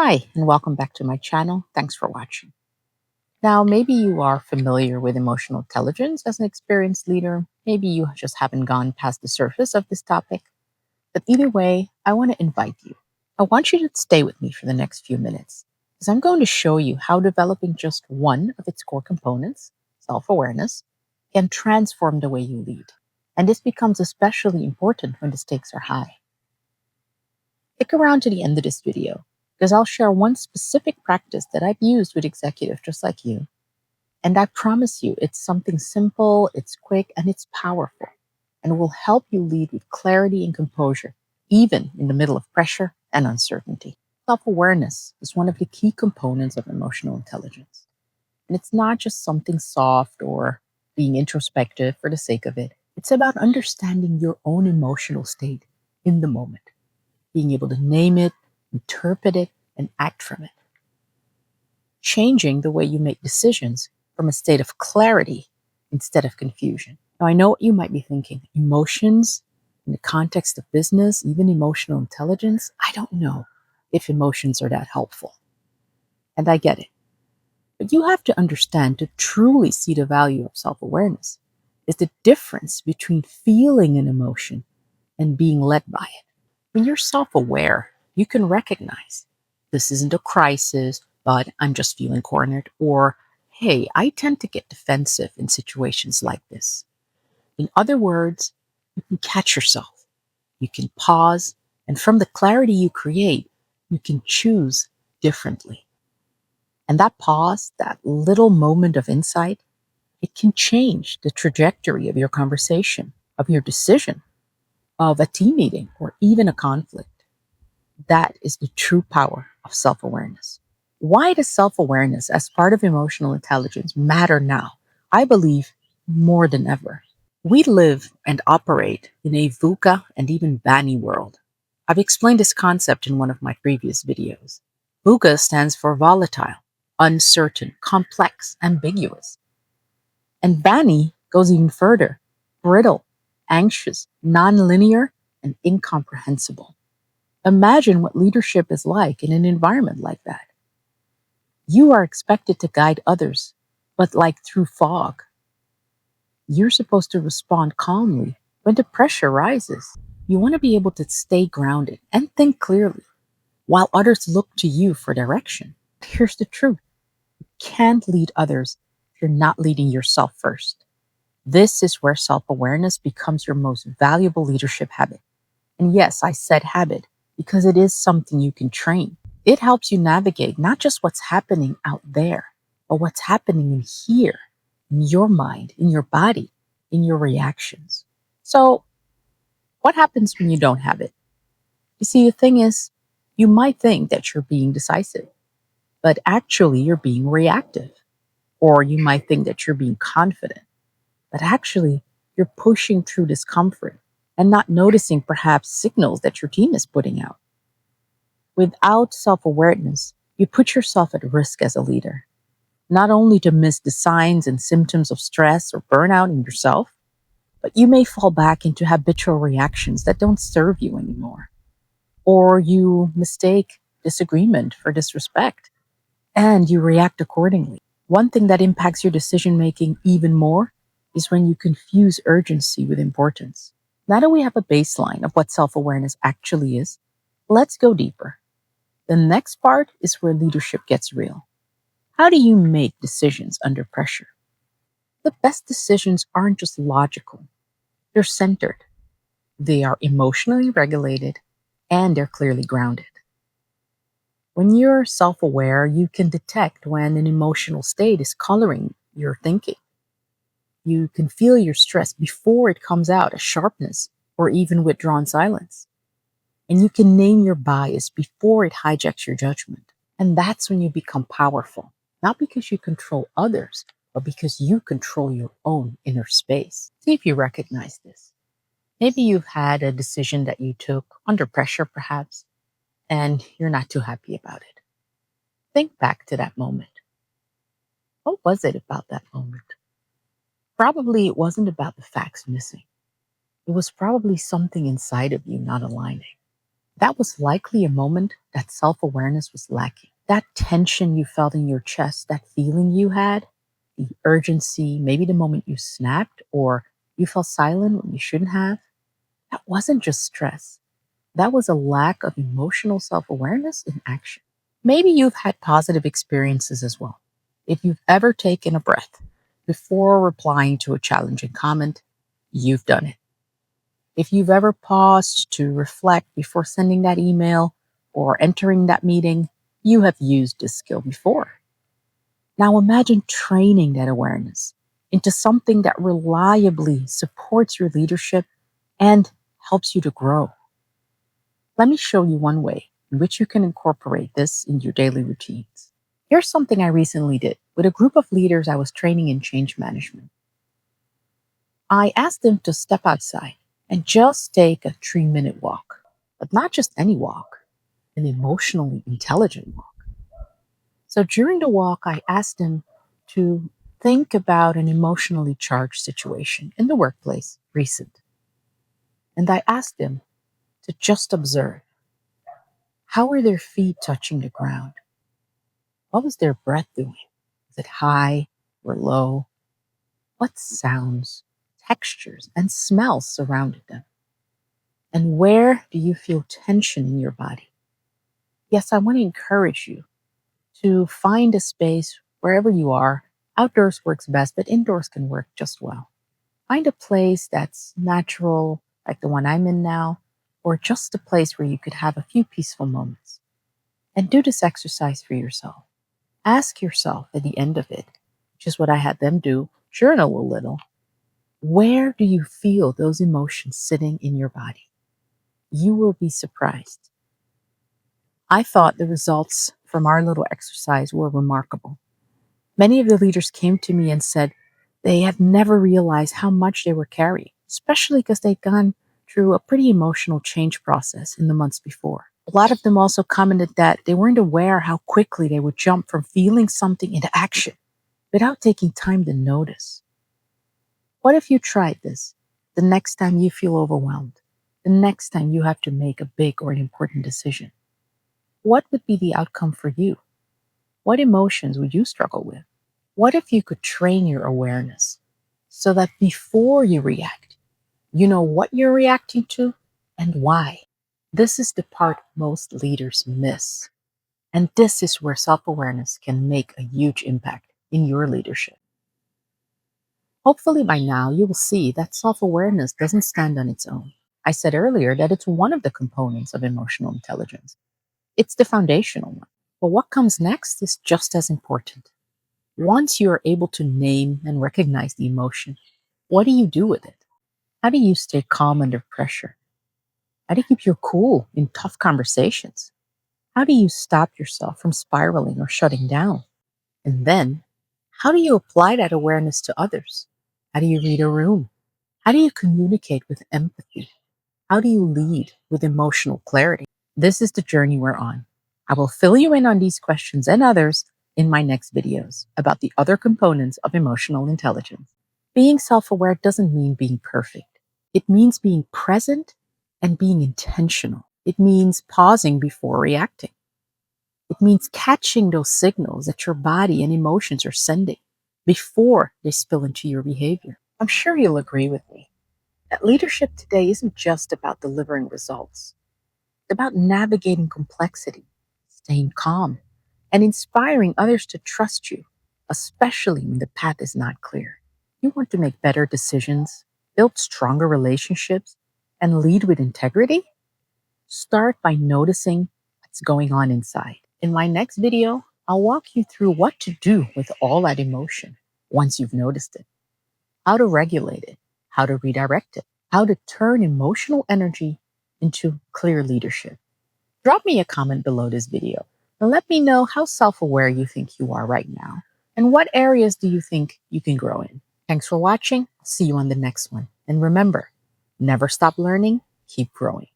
Hi, and welcome back to my channel. Thanks for watching. Now, maybe you are familiar with emotional intelligence as an experienced leader. Maybe you just haven't gone past the surface of this topic. But either way, I want to invite you. I want you to stay with me for the next few minutes, because I'm going to show you how developing just one of its core components, self awareness, can transform the way you lead. And this becomes especially important when the stakes are high. Stick around to the end of this video, because I'll share one specific practice that I've used with executives just like you. And I promise you, it's something simple, it's quick, and it's powerful, and will help you lead with clarity and composure, even in the middle of pressure and uncertainty. Self awareness is one of the key components of emotional intelligence. And it's not just something soft or being introspective for the sake of it. It's about understanding your own emotional state in the moment, being able to name it, interpret it, and act from it. Changing the way you make decisions from a state of clarity instead of confusion. Now, I know what you might be thinking. Emotions in the context of business, even emotional intelligence, I don't know if emotions are that helpful. And I get it. But you have to understand, to truly see the value of self-awareness is the difference between feeling an emotion and being led by it. When you're self-aware, you can recognize this isn't a crisis, but I'm just feeling cornered, or hey, I tend to get defensive in situations like this. In other words, you can catch yourself, you can pause, and from the clarity you create, you can choose differently. And that pause, that little moment of insight, it can change the trajectory of your conversation, of your decision, of a team meeting, or even a conflict. That is the true power of self awareness. Why does self awareness as part of emotional intelligence matter now? I believe more than ever. We live and operate in a VUCA and even BANI world. I've explained this concept in one of my previous videos. VUCA stands for volatile, uncertain, complex, ambiguous. And BANI goes even further: brittle, anxious, nonlinear, and incomprehensible. Imagine what leadership is like in an environment like that. You are expected to guide others, but like through fog. You're supposed to respond calmly when the pressure rises. You want to be able to stay grounded and think clearly while others look to you for direction. Here's the truth: you can't lead others if you're not leading yourself first. This is where self awareness becomes your most valuable leadership habit. And yes, I said habit because it is something you can train. It helps you navigate not just what's happening out there, but what's happening in here, in your mind, in your body, in your reactions. So, what happens when you don't have it? You see, the thing is, you might think that you're being decisive, but actually you're being reactive. Or you might think that you're being confident, but actually you're pushing through discomfort and not noticing perhaps signals that your team is putting out. Without self awareness, you put yourself at risk as a leader, not only to miss the signs and symptoms of stress or burnout in yourself, but you may fall back into habitual reactions that don't serve you anymore. Or you mistake disagreement for disrespect and you react accordingly. One thing that impacts your decision making even more is when you confuse urgency with importance. Now that we have a baseline of what self awareness actually is, let's go deeper. The next part is where leadership gets real. How do you make decisions under pressure? The best decisions aren't just logical, they're centered, they are emotionally regulated, and they're clearly grounded. When you're self aware, you can detect when an emotional state is coloring your thinking. You can feel your stress before it comes out as sharpness or even withdrawn silence. And you can name your bias before it hijacks your judgment. And that's when you become powerful, not because you control others, but because you control your own inner space. See if you recognize this. Maybe you've had a decision that you took under pressure, perhaps, and you're not too happy about it. Think back to that moment. What was it about that moment? Probably it wasn't about the facts missing. It was probably something inside of you not aligning. That was likely a moment that self awareness was lacking. That tension you felt in your chest, that feeling you had, the urgency, maybe the moment you snapped or you fell silent when you shouldn't have, that wasn't just stress. That was a lack of emotional self awareness in action. Maybe you've had positive experiences as well. If you've ever taken a breath before replying to a challenging comment, you've done it. If you've ever paused to reflect before sending that email or entering that meeting, you have used this skill before. Now imagine training that awareness into something that reliably supports your leadership and helps you to grow. Let me show you one way in which you can incorporate this in your daily routines. Here's something I recently did with a group of leaders I was training in change management. I asked them to step outside and just take a 3-minute walk, but not just any walk, an emotionally intelligent walk. So during the walk, I asked them to think about an emotionally charged situation in the workplace, recent. And I asked them to just observe, how were their feet touching the ground? What was their breath doing? Was it high or low? What sounds, textures, and smells surrounded them? And where do you feel tension in your body? Yes, I want to encourage you to find a space wherever you are. Outdoors works best, but indoors can work just well. Find a place that's natural, like the one I'm in now, or just a place where you could have a few peaceful moments. And do this exercise for yourself. Ask yourself at the end of it, which is what I had them do, journal a little. Where do you feel those emotions sitting in your body? You will be surprised. I thought the results from our little exercise were remarkable. Many of the leaders came to me and said they have never realized how much they were carrying, especially because they'd gone through a pretty emotional change process in the months before. A lot of them also commented that they weren't aware how quickly they would jump from feeling something into action without taking time to notice. What if you tried this the next time you feel overwhelmed, the next time you have to make a big or an important decision? What would be the outcome for you? What emotions would you struggle with? What if you could train your awareness so that before you react, you know what you're reacting to and why? This is the part most leaders miss. And this is where self awareness can make a huge impact in your leadership. Hopefully, by now, you will see that self awareness doesn't stand on its own. I said earlier that it's one of the components of emotional intelligence, it's the foundational one. But what comes next is just as important. Once you are able to name and recognize the emotion, what do you do with it? How do you stay calm under pressure? How do you keep your cool in tough conversations? How do you stop yourself from spiraling or shutting down? And then, how do you apply that awareness to others? How do you read a room? How do you communicate with empathy? How do you lead with emotional clarity? This is the journey we're on. I will fill you in on these questions and others in my next videos about the other components of emotional intelligence. Being self aware doesn't mean being perfect, it means being present and being intentional. It means pausing before reacting. It means catching those signals that your body and emotions are sending before they spill into your behavior. I'm sure you'll agree with me that leadership today isn't just about delivering results. It's about navigating complexity, staying calm, and inspiring others to trust you, especially when the path is not clear. You want to make better decisions, build stronger relationships, and lead with integrity? Start by noticing what's going on inside. In my next video, I'll walk you through what to do with all that emotion once you've noticed it, how to regulate it, how to redirect it, how to turn emotional energy into clear leadership. Drop me a comment below this video and let me know how self-aware you think you are right now and what areas do you think you can grow in. Thanks for watching. See you on the next one. And remember, never stop learning, keep growing.